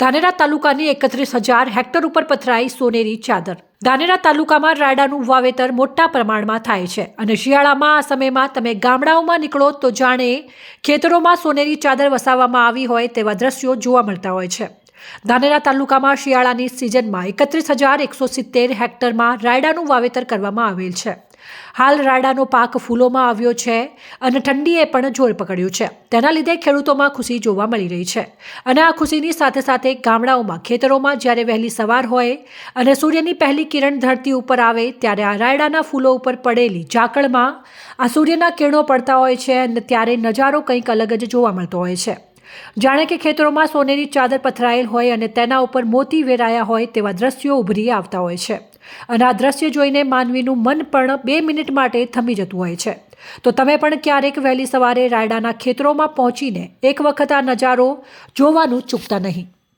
ધાનેરા તાલુકાની 31,000 હેક્ટર ઉપર પથરાઈ સોનેરી ચાદર। ધાનેરા તાલુકામાં રાયડાનું વાવેતર મોટા પ્રમાણમાં થાય છે અને શિયાળામાં આ સમયમાં તમે ગામડાઓમાં નીકળો તો જાણે ખેતરોમાં સોનેરી ચાદર વસાવવામાં આવી હોય તેવા દ્રશ્યો જોવા મળતા હોય છે। ધાનેરા તાલુકામાં શિયાળાની સિઝનમાં 31,170 હેક્ટરમાં રાયડાનું વાવેતર કરવામાં આવેલ છે। હાલ રાયડાનો પાક ફૂલોમાં આવ્યો છે અને ઠંડીએ પણ જોર પકડ્યું છે। તેના લીધે ખેડૂતોમાં ખુશી જોવા મળી રહી છે અને આ ખુશીની સાથે સાથે ગામડાઓમાં ખેતરોમાં જ્યારે વહેલી સવાર હોય અને સૂર્યની પહેલી કિરણ ધરતી ઉપર આવે ત્યારે આ રાયડાના ફૂલો ઉપર પડેલી ઝાકળમાં આ સૂર્યના કિરણો પડતા હોય છે અને ત્યારે નજારો કંઈક અલગ જ જોવા મળતો હોય છે। જાણે કે ખેતરોમાં સોનેરી ચાદર પથરાયેલ હોય અને તેના ઉપર મોતી વેરાયા હોય તેવા દ્રશ્યો ઉભરી આવતા હોય છે અને આ દ્રશ્ય જોઈને માનવીનું મન પણ 2 મિનિટ માટે થમી જતું હોય છે। તો તમે પણ ક્યારેક વહેલી સવારે રાયડાના ખેતરોમાં પહોંચીને એક વખત આ નજારો જોવાનું ચૂકતા નહીં।